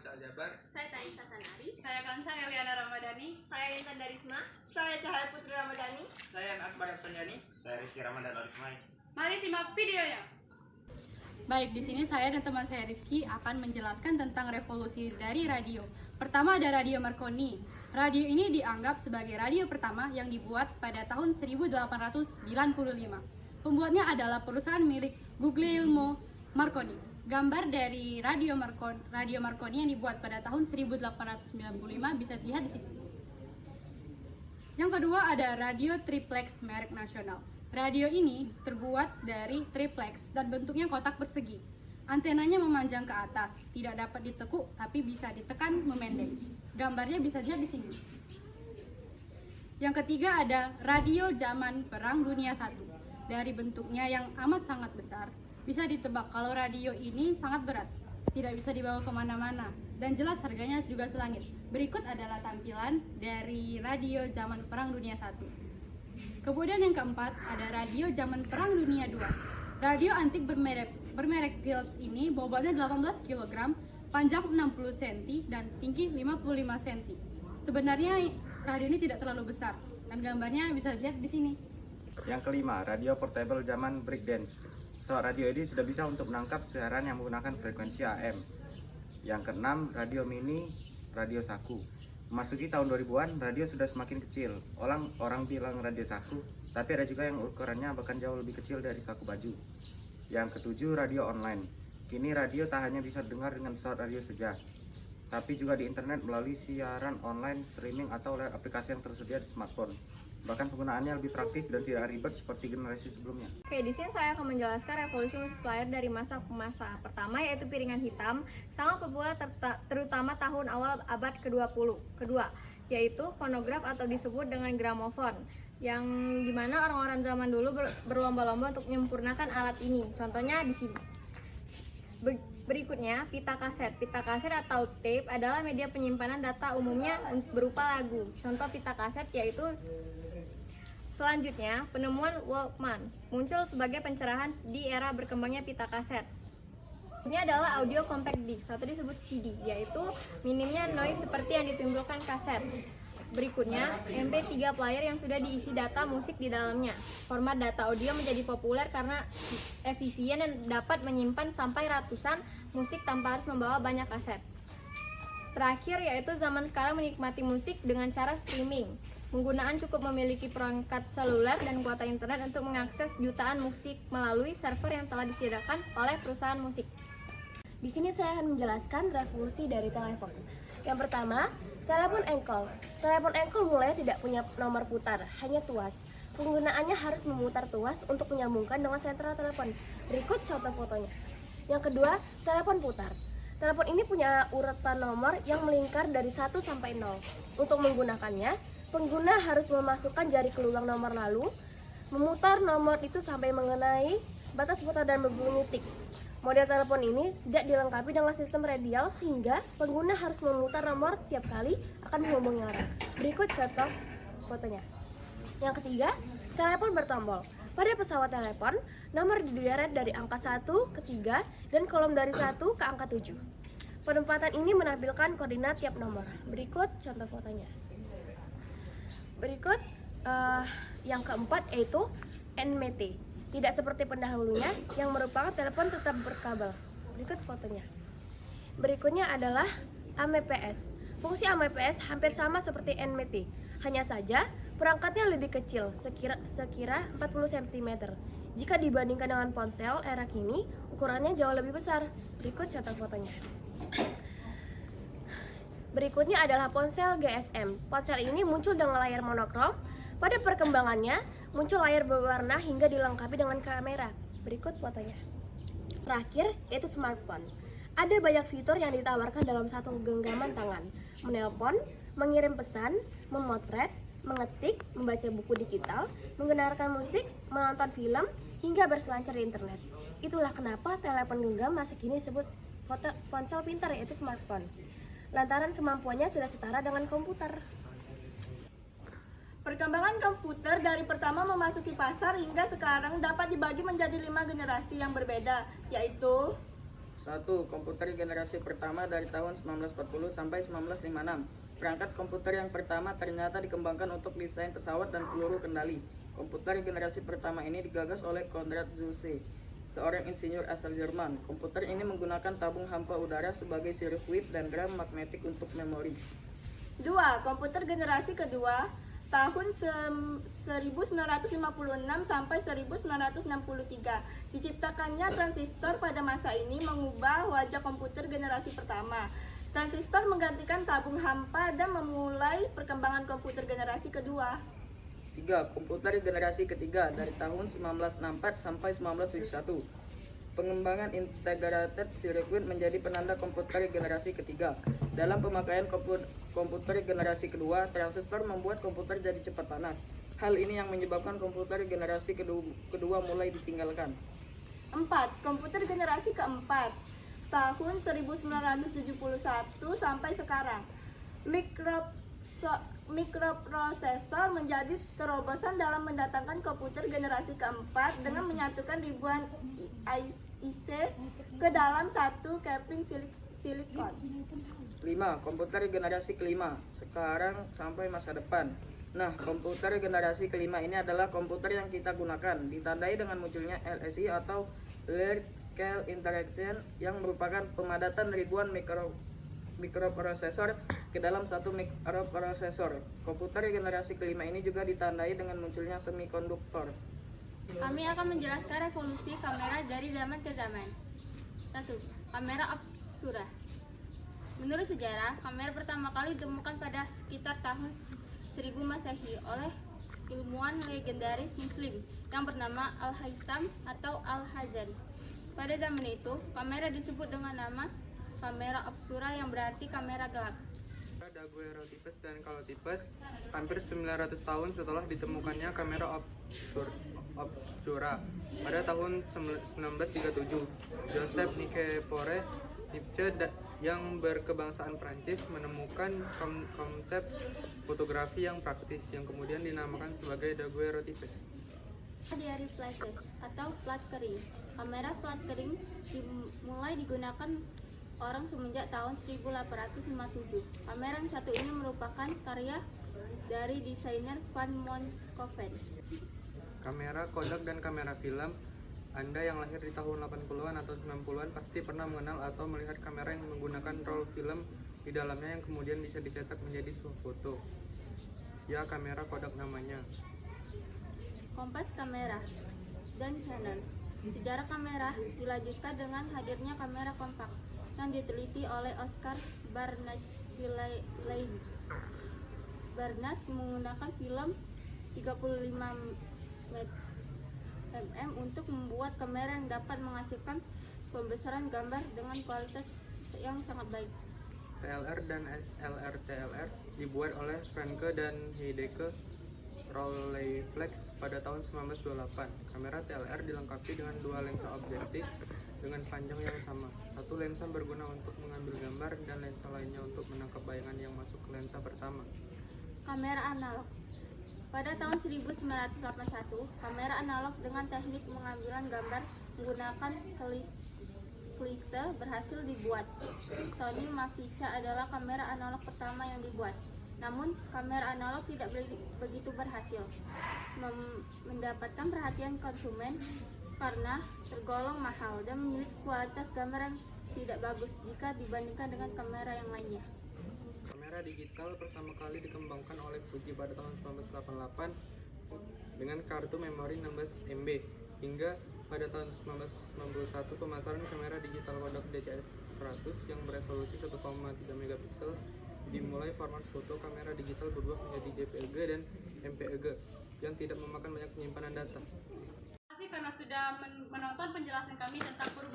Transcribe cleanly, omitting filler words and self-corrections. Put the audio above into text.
Hamzah Aljabar. Saya Taisa Sanari. Saya Kansa Eliana Ramadhani. Saya Intan Darisma. Saya Cahaya Putri Ramadhani. Saya M. Akbar Absandani. Saya Rizky Ramadan Alismai. Mari simak videonya. Baik, di sini saya dan teman saya Rizky akan menjelaskan tentang revolusi dari radio. Pertama ada Radio Marconi. Radio ini dianggap sebagai radio pertama yang dibuat pada tahun 1895. Pembuatnya adalah perusahaan milik Guglielmo Marconi. Gambar dari Radio Marconi yang dibuat pada tahun 1895 bisa dilihat di sini. Yang kedua ada radio triplex merek nasional. Radio ini terbuat dari triplex dan bentuknya kotak persegi. Antenanya memanjang ke atas, tidak dapat ditekuk tapi bisa ditekan memendek. Gambarnya bisa dilihat di sini. Yang ketiga ada radio zaman Perang Dunia I. Dari bentuknya yang amat sangat besar, bisa ditebak kalau radio ini sangat berat, tidak bisa dibawa kemana-mana, dan jelas harganya juga selangit. Berikut adalah tampilan dari radio zaman Perang Dunia I. Kemudian yang keempat ada radio zaman Perang Dunia II. Radio antik bermerek Philips ini bobotnya 18 kg, panjang 60 cm dan tinggi 55 cm. Sebenarnya radio ini tidak terlalu besar dan gambarnya bisa dilihat di sini. Yang kelima, radio portable zaman breakdance. Pesawat radio ini sudah bisa untuk menangkap siaran yang menggunakan frekuensi AM. Yang keenam, radio mini, radio saku. Memasuki tahun 2000-an, radio sudah semakin kecil. Orang bilang radio saku, tapi ada juga yang ukurannya bahkan jauh lebih kecil dari saku baju. Yang ketujuh, radio online. Kini radio tak hanya bisa dengar dengan pesawat radio saja, tapi juga di internet melalui siaran online, streaming, atau lewat aplikasi yang tersedia di smartphone. Bahkan penggunaannya lebih praktis dan tidak ribet seperti generasi sebelumnya. Oke, di sini saya akan menjelaskan revolusi musik player dari masa ke masa. Pertama yaitu piringan hitam, sangat populer terutama tahun awal abad ke-20. Kedua, yaitu fonograf atau disebut dengan gramofon, yang dimana orang-orang zaman dulu berlomba-lomba untuk menyempurnakan alat ini. Contohnya di sini. Berikutnya, pita kaset. Pita kaset atau tape adalah media penyimpanan data umumnya berupa lagu. Contoh pita kaset yaitu selanjutnya, penemuan Walkman muncul sebagai pencerahan di era berkembangnya pita kaset. Ini adalah audio compact disc atau disebut CD, yaitu minimnya noise seperti yang ditimbulkan kaset. Berikutnya, MP3 player yang sudah diisi data musik di dalamnya. Format data audio menjadi populer karena efisien dan dapat menyimpan sampai ratusan musik tanpa harus membawa banyak kaset. Terakhir yaitu zaman sekarang menikmati musik dengan cara streaming. Penggunaan cukup memiliki perangkat seluler dan kuota internet untuk mengakses jutaan musik melalui server yang telah disediakan oleh perusahaan musik. Di sini saya akan menjelaskan revolusi dari telepon. Yang pertama, telepon engkol. Telepon engkol mulai tidak punya nomor putar, hanya tuas. Penggunaannya harus memutar tuas untuk menyambungkan dengan sentral telepon. Berikut contoh fotonya. Yang kedua, telepon putar. Telepon ini punya urutan nomor yang melingkar dari 1 sampai 0. Untuk menggunakannya, pengguna harus memasukkan jari ke lubang nomor lalu, memutar nomor itu sampai mengenai batas putar dan berbunyi tik. Model telepon ini tidak dilengkapi dengan sistem radial sehingga pengguna harus memutar nomor tiap kali akan menghubungi orang. Berikut contoh fotonya. Yang ketiga, telepon bertombol. Pada pesawat telepon, nomor dideret dari angka 1 ke 3 dan kolom dari 1 ke angka 7. Penempatan ini menampilkan koordinat tiap nomor. Berikut contoh fotonya. Berikut yang keempat yaitu NMT. Tidak seperti pendahulunya yang merupakan telepon tetap berkabel. Berikut fotonya. Berikutnya adalah AMPS. Fungsi AMPS hampir sama seperti NMT. Hanya saja perangkatnya lebih kecil, sekira 40 cm. Jika dibandingkan dengan ponsel era kini, ukurannya jauh lebih besar. Berikut contoh fotonya. Berikutnya adalah ponsel GSM. Ponsel ini muncul dengan layar monokrom. Pada perkembangannya, muncul layar berwarna hingga dilengkapi dengan kamera. Berikut fotonya. Terakhir, yaitu smartphone. Ada banyak fitur yang ditawarkan dalam satu genggaman tangan. Menelpon, mengirim pesan, memotret, mengetik, membaca buku digital, mendengarkan musik, menonton film, hingga berselancar di internet. Itulah kenapa telepon genggam masih kini disebut ponsel pintar, yaitu smartphone. Lantaran kemampuannya sudah setara dengan komputer. Perkembangan komputer dari pertama memasuki pasar hingga sekarang dapat dibagi menjadi 5 generasi yang berbeda, yaitu 1. Komputer generasi pertama dari tahun 1940 sampai 1956. Perangkat komputer yang pertama ternyata dikembangkan untuk desain pesawat dan peluru kendali. Komputer generasi pertama ini digagas oleh Konrad Zuse, seorang insinyur asal Jerman. Komputer ini menggunakan tabung hampa udara sebagai sirkuit dan drum magnetik untuk memori. 2. Komputer generasi kedua tahun 1956 sampai 1963. Diciptakannya transistor pada masa ini mengubah wajah komputer generasi pertama. Transistor menggantikan tabung hampa dan memulai perkembangan komputer generasi kedua. 3. Komputer generasi ketiga dari tahun 1964 sampai 1971. Pengembangan integrated circuit menjadi penanda komputer generasi ketiga. Dalam pemakaian komputer generasi kedua, transistor membuat komputer jadi cepat panas. Hal ini yang menyebabkan komputer generasi kedua mulai ditinggalkan. 4. Komputer generasi keempat tahun 1971 sampai sekarang. Mikroprosesor menjadi terobosan dalam mendatangkan komputer generasi keempat dengan menyatukan ribuan IC ke dalam satu keping silikon. 5. Komputer generasi kelima, sekarang sampai masa depan. Nah, komputer generasi kelima ini adalah komputer yang kita gunakan, ditandai dengan munculnya LSI atau Large Scale Instruction, yang merupakan pemadatan ribuan mikroprosesor ke dalam satu mikroprosesor. Komputer generasi kelima ini juga ditandai dengan munculnya semikonduktor. Kami akan menjelaskan revolusi kamera dari zaman ke zaman. 1. Kamera Obscura. Menurut sejarah, kamera pertama kali ditemukan pada sekitar tahun 1000 Masehi oleh ilmuwan legendaris Muslim yang bernama Al-Haytham atau Al-Hazari. Pada zaman itu, kamera disebut dengan nama kamera obscura yang berarti kamera gelap. Daguerreotypes dan Calotypes hampir 900 tahun setelah ditemukannya kamera obscura. Pada tahun 1937, Joseph Nicephore Niepce yang berkebangsaan Prancis menemukan konsep fotografi yang praktis yang kemudian dinamakan sebagai daguerreotypes. Diary flashes atau flatkering. Kamera flatkering dimulai digunakan orang semenjak tahun 1857. Kamera yang satu ini merupakan karya dari desainer Van Monscoven. Kamera Kodak dan kamera film. Anda yang lahir di tahun 80-an atau 90-an pasti pernah mengenal atau melihat kamera yang menggunakan roll film di dalamnya yang kemudian bisa dicetak menjadi sebuah foto. Ya, kamera Kodak namanya. Kompas kamera dan Canon. Sejarah kamera dilanjutkan dengan hadirnya kamera kompak yang diteliti oleh Oscar Barnard-Leigh. Barnard menggunakan film 35 mm untuk membuat kamera yang dapat menghasilkan pembesaran gambar dengan kualitas yang sangat baik. TLR dan SLR-TLR dibuat oleh Franke dan Heideke Rolleiflex pada tahun 1928. Kamera TLR dilengkapi dengan dua lensa objektif dengan panjang yang sama. Satu lensa berguna untuk mengambil gambar dan lensa lainnya untuk menangkap bayangan yang masuk ke lensa pertama. Kamera analog. Pada tahun 1981, kamera analog dengan teknik pengambilan gambar menggunakan klise berhasil dibuat. Sony Mavica adalah kamera analog pertama yang dibuat. Namun, kamera analog tidak begitu berhasil mendapatkan perhatian konsumen karena tergolong mahal dan memiliki kualitas gambar yang tidak bagus jika dibandingkan dengan kamera yang lainnya. Kamera digital pertama kali dikembangkan oleh Fuji pada tahun 1988 dengan kartu memori 16 MB. Hingga pada tahun 1991 pemasaran kamera digital Kodak DCS-100 yang beresolusi 1,3 megapiksel dimulai. Format foto kamera digital berubah menjadi JPEG dan MPEG yang tidak memakan banyak penyimpanan data. Terima kasih karena sudah menonton penjelasan kami tentang perubahan